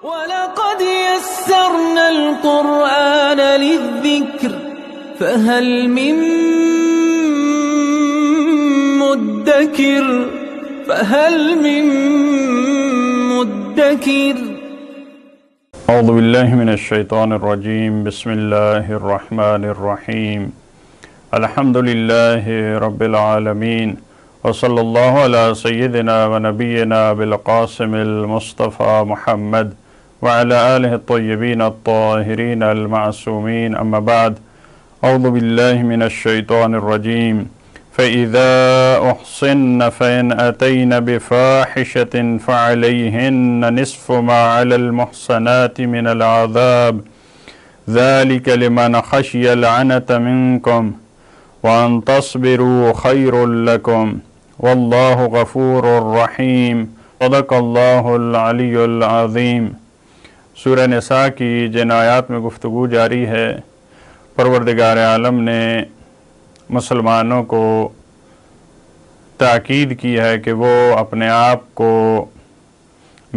وَلَقَدْ يَسَّرْنَا الْقُرْآنَ لِلذِّكْرِ فَهَلْ مِن مُّدَّكِرٍ اعوذ باللہ من الشیطان الرجیم بسم اللہ الرحمن الرحیم الحمدللہ رب العالمین وصلی اللہ علی سیدنا و نبینا بالقاسم المصطفى محمد وعلى آلہ الطیبین الطاہرین المعصومین اما بعد اعوذ باللہ من الشیطان الرجیم فَإِذَا أُحْصِنَّ فَإِنْ أَتَيْنَ بِفَاحِشَةٍ فَعَلَيْهِنَّ نِصْفُ مَا عَلَى الْمُحْصَنَاتِ مِنَ الْعَذَابِ ذَلِكَ لِمَنْ خَشِيَ الْعَنَتَ مِنْكُمْ وَأَنْ تَصْبِرُوا خَيْرٌ لَكُمْ وَاللَّهُ غَفُورٌ رَحِيمٌ صدق اللہ العلی العظیم۔ سورہ نساء کی جن آیات میں گفتگو جاری ہے، پروردگار عالم نے مسلمانوں کو تاکید کی ہے کہ وہ اپنے آپ کو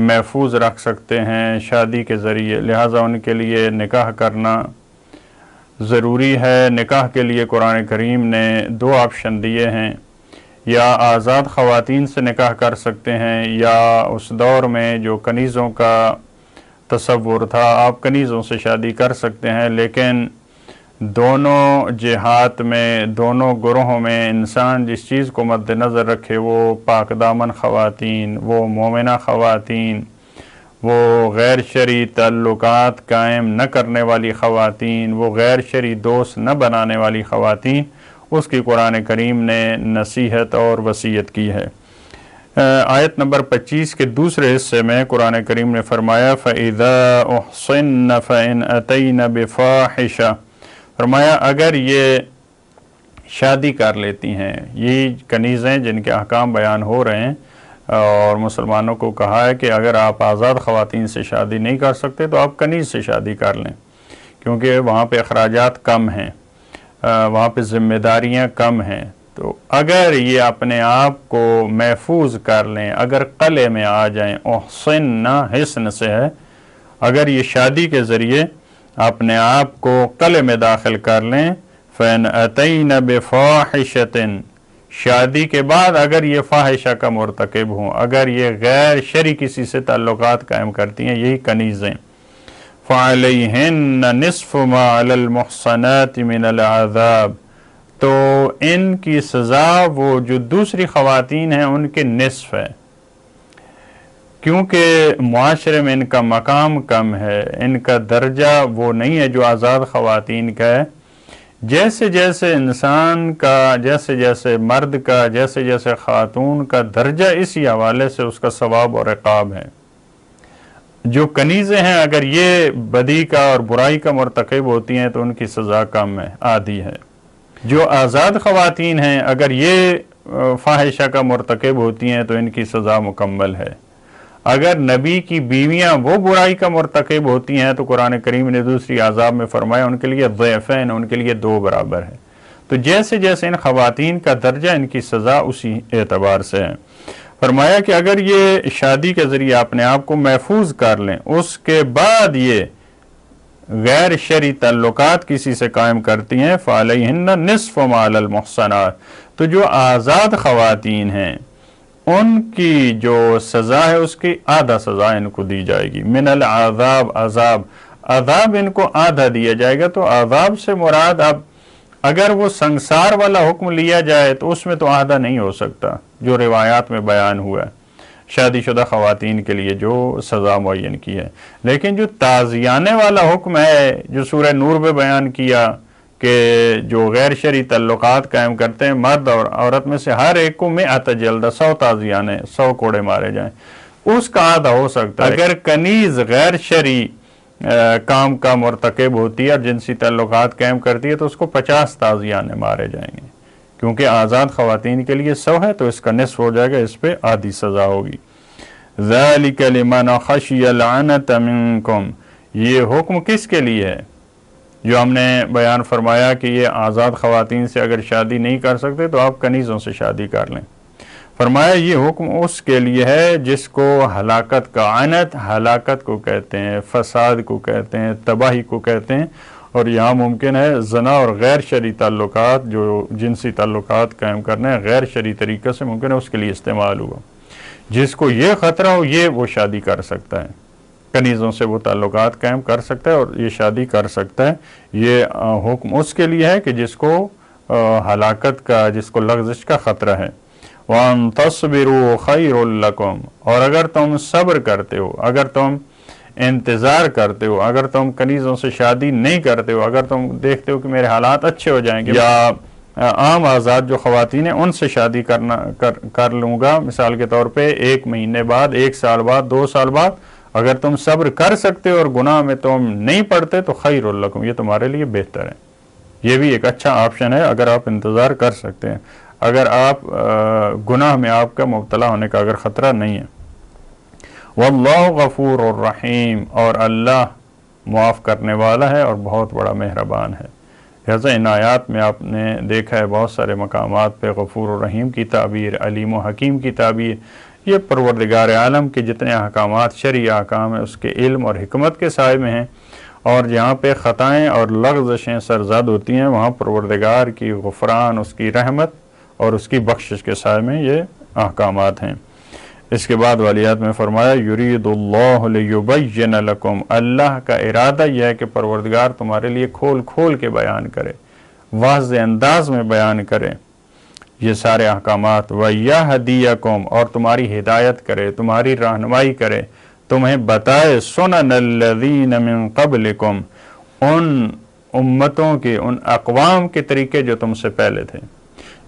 محفوظ رکھ سکتے ہیں شادی کے ذریعے، لہٰذا ان کے لیے نکاح کرنا ضروری ہے۔ نکاح کے لیے قرآن کریم نے دو آپشن دیے ہیں، یا آزاد خواتین سے نکاح کر سکتے ہیں، یا اس دور میں جو کنیزوں کا تصور تھا آپ کنیزوں سے شادی کر سکتے ہیں، لیکن دونوں جہات میں، دونوں گروہوں میں انسان جس چیز کو مد نظر رکھے، وہ پاک دامن خواتین، وہ مومنہ خواتین، وہ غیر شرعی تعلقات قائم نہ کرنے والی خواتین، وہ غیر شرعی دوست نہ بنانے والی خواتین، اس کی قرآن کریم نے نصیحت اور وصیت کی ہے۔ آیت نمبر 25 کے دوسرے حصے میں قرآن کریم نے فرمایا فَإِذَا أُحْصِنَّ فَإِنْ أَتَيْنَ بِفَاحِشَةٍ، فرمایا اگر یہ شادی کر لیتی ہیں، یہ کنیزیں جن کے احکام بیان ہو رہے ہیں، اور مسلمانوں کو کہا ہے کہ اگر آپ آزاد خواتین سے شادی نہیں کر سکتے تو آپ کنیز سے شادی کر لیں، کیونکہ وہاں پہ اخراجات کم ہیں، وہاں پہ ذمہ داریاں کم ہیں۔ تو اگر یہ اپنے آپ کو محفوظ کر لیں، اگر قلعے میں آ جائیں، احسن حسن سے ہے، اگر یہ شادی کے ذریعے اپنے آپ کو قلعے میں داخل کر لیں، فَإِنْ أَتَيْنَ بِفَاحِشَةٍ، شادی کے بعد اگر یہ فاحشہ کا مرتکب ہوں، اگر یہ غیر شرعی کسی سے تعلقات قائم کرتی ہیں، یہی کنیزیں، فَعَلَيْهِنَّ نِصْفُ مَا عَلَى الْمُحْصَنَاتِ مِنَ الْعَذَابِ، تو ان کی سزا وہ جو دوسری خواتین ہیں ان کے نصف ہے، کیونکہ معاشرے میں ان کا مقام کم ہے، ان کا درجہ وہ نہیں ہے جو آزاد خواتین کا ہے۔ جیسے جیسے انسان کا، جیسے جیسے مرد کا، جیسے جیسے خاتون کا درجہ، اسی حوالے سے اس کا ثواب اور عقاب ہے۔ جو کنیزیں ہیں اگر یہ بدی کا اور برائی کا مرتکب ہوتی ہیں تو ان کی سزا کم ہے، آدھی ہے۔ جو آزاد خواتین ہیں اگر یہ فاحشہ کا مرتکب ہوتی ہیں تو ان کی سزا مکمل ہے۔ اگر نبی کی بیویاں وہ برائی کا مرتکب ہوتی ہیں تو قرآن کریم نے دوسری عذاب میں فرمایا ان کے لیے ضعفین، ان کے لیے دو برابر ہے۔ تو جیسے جیسے ان خواتین کا درجہ ان کی سزا اسی اعتبار سے ہے۔ فرمایا کہ اگر یہ شادی کے ذریعے اپنے آپ کو محفوظ کر لیں، اس کے بعد یہ غیر شرعی تعلقات کسی سے قائم کرتی ہیں، فَعَلَيْهِنَّ نِصْفُ مَا عَلَى الْمُحْصَنَاتِ، تو جو آزاد خواتین ہیں ان کی جو سزا ہے اس کی آدھا سزا ان کو دی جائے گی۔ من العذاب، عذاب ان کو آدھا دیا جائے گا۔ تو عذاب سے مراد اب اگر وہ سنسار والا حکم لیا جائے تو اس میں تو آدھا نہیں ہو سکتا، جو روایات میں بیان ہوا ہے شادی شدہ خواتین کے لیے جو سزا معین کی ہے، لیکن جو تعزیانے والا حکم ہے جو سورہ نور میں بیان کیا کہ جو غیر شرعی تعلقات قائم کرتے ہیں مرد اور عورت میں سے ہر ایک کو 100 جلدہ، 100 تعزیانے، 100 کوڑے مارے جائیں، اس کا آدھا ہو سکتا ہے۔ اگر کنیز غیر شرعی کام کا مرتکب ہوتی ہے اور جنسی تعلقات قائم کرتی ہے تو اس کو 50 تعزیانے مارے جائیں گے، کیونکہ آزاد خواتین کے لیے 100 ہے تو اس کا نصف ہو جائے گا، اس پہ آدھی سزا ہوگی۔ ذَلِكَ لِمَنْ خَشِيَ الْعَنَتَ مِنْكُمْ، یہ حکم کس کے لیے ہے؟ جو ہم نے بیان فرمایا کہ یہ آزاد خواتین سے اگر شادی نہیں کر سکتے تو آپ کنیزوں سے شادی کر لیں۔ فرمایا یہ حکم اس کے لیے ہے جس کو ہلاکت کا عنت ہلاکت کو کہتے ہیں، فساد کو کہتے ہیں، تباہی کو کہتے ہیں، اور یہاں ممکن ہے زنا اور غیر شرعی تعلقات، جو جنسی تعلقات قائم کرنا ہے غیر شرعی طریقے سے، ممکن ہے اس کے لیے استعمال ہوا۔ جس کو یہ خطرہ ہو یہ وہ شادی کر سکتا ہے، کنیزوں سے وہ تعلقات قائم کر سکتا ہے اور یہ شادی کر سکتا ہے۔ یہ حکم اس کے لیے ہے کہ جس کو ہلاکت کا، جس کو لغزش کا خطرہ ہے۔ وَأَن تَصْبِرُوا خَيْرٌ لَكُمْ، اور اگر تم صبر کرتے ہو، اگر تم انتظار کرتے ہو، اگر تم کنیزوں سے شادی نہیں کرتے ہو، اگر تم دیکھتے ہو کہ میرے حالات اچھے ہو جائیں گے یا عام آزاد جو خواتین ہیں ان سے شادی کر لوں گا، مثال کے طور پہ 1 مہینے بعد، 1 سال بعد، 2 سال بعد، اگر تم صبر کر سکتے ہو اور گناہ میں تم نہیں پڑتے تو خیر لکم، یہ تمہارے لیے بہتر ہے۔ یہ بھی ایک اچھا آپشن ہے اگر آپ انتظار کر سکتے ہیں، اگر آپ گناہ میں آپ کا مبتلا ہونے کا اگر خطرہ نہیں ہے۔ واللہ غفور الرحیم، اور اللہ معاف کرنے والا ہے اور بہت بڑا مہربان ہے۔ لہذا ان آیات میں آپ نے دیکھا ہے بہت سارے مقامات پہ غفور الرحیم کی تعبیر، علیم و حکیم کی تعبیر، یہ پروردگار عالم کے جتنے احکامات، شرعی احکام ہیں اس کے علم اور حکمت کے سائے میں ہیں، اور جہاں پہ خطائیں اور لغزشیں سرزد ہوتی ہیں وہاں پروردگار کی غفران، اس کی رحمت اور اس کی بخشش کے سائے میں یہ احکامات ہیں۔ اس کے بعد والی آیت میں فرمایا یرید اللہ لیبین لکم، اللہ کا ارادہ یہ ہے کہ پروردگار تمہارے لیے کھول کھول کے بیان کرے، واضح انداز میں بیان کرے یہ سارے احکامات، وَيَهْدِيَكُمْ، اور تمہاری ہدایت کرے، تمہاری رہنمائی کرے، تمہیں بتائے سنن الذین من قبلکم، ان امتوں کے، ان اقوام کے طریقے جو تم سے پہلے تھے،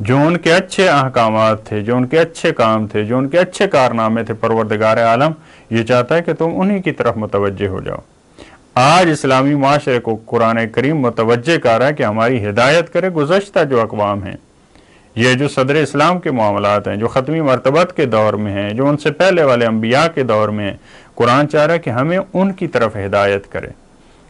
جو ان کے اچھے احکامات تھے، جو ان کے اچھے کام تھے، جو ان کے اچھے کارنامے تھے۔ پروردگار عالم یہ چاہتا ہے کہ تم انہی کی طرف متوجہ ہو جاؤ۔ آج اسلامی معاشرے کو قرآن کریم متوجہ کر رہا ہے کہ ہماری ہدایت کرے گزشتہ جو اقوام ہیں، یہ جو صدر اسلام کے معاملات ہیں، جو ختمی مرتبت کے دور میں ہیں، جو ان سے پہلے والے انبیاء کے دور میں ہیں، قرآن چاہ رہا ہے کہ ہمیں ان کی طرف ہدایت کرے۔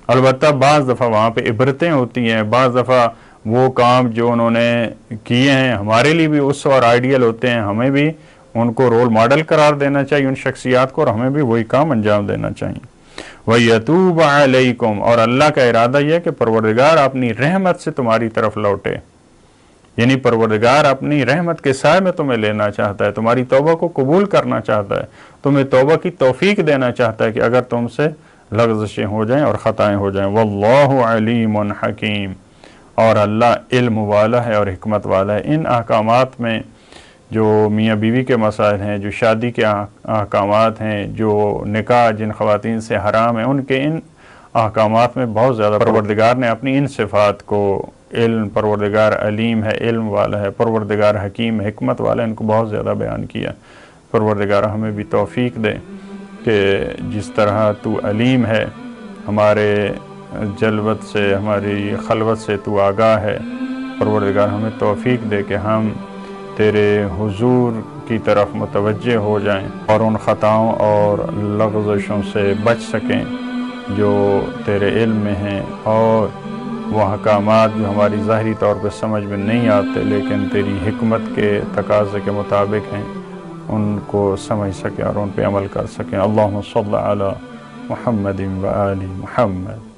البتہ بعض دفعہ وہاں پہ عبرتیں ہوتی ہیں، بعض دفعہ وہ کام جو انہوں نے کیے ہیں ہمارے لیے بھی اس اور آئیڈیل ہوتے ہیں، ہمیں بھی ان کو رول ماڈل قرار دینا چاہیے ان شخصیات کو، اور ہمیں بھی وہی کام انجام دینا چاہیے۔ وَيَتُوبَ عَلَيْكُمْ، اور اللہ کا ارادہ یہ ہے کہ پروردگار اپنی رحمت سے تمہاری طرف لوٹے، یعنی پروردگار اپنی رحمت کے سائے میں تمہیں لینا چاہتا ہے، تمہاری توبہ کو قبول کرنا چاہتا ہے، تمہیں توبہ کی توفیق دینا چاہتا ہے کہ اگر تم سے لغزشیں ہو جائیں اور خطائیں ہو جائیں۔ واللہ علیم حکیم، اور اللہ علم والا ہے اور حکمت والا ہے۔ ان احکامات میں جو میاں بیوی کے مسائل ہیں، جو شادی کے احکامات ہیں، جو نکاح جن خواتین سے حرام ہیں، ان کے ان احکامات میں بہت زیادہ پروردگار نے اپنی ان صفات کو، علم، پروردگار علیم ہے، علم والا ہے، پروردگار حکیم، حکمت والا ہے، ان کو بہت زیادہ بیان کیا۔ پروردگار ہمیں بھی توفیق دے کہ جس طرح تو علیم ہے، ہمارے جلوت سے، ہماری خلوت سے تو آگاہ ہے، پروردگار ہمیں توفیق دے کہ ہم تیرے حضور کی طرف متوجہ ہو جائیں اور ان خطاؤں اور لغزشوں سے بچ سکیں جو تیرے علم میں ہیں، اور وہ احکامات جو ہماری ظاہری طور پہ سمجھ میں نہیں آتے لیکن تیری حکمت کے تقاضے کے مطابق ہیں، ان کو سمجھ سکیں اور ان پہ عمل کر سکیں۔ اللہم صلی علی محمد و آل محمد۔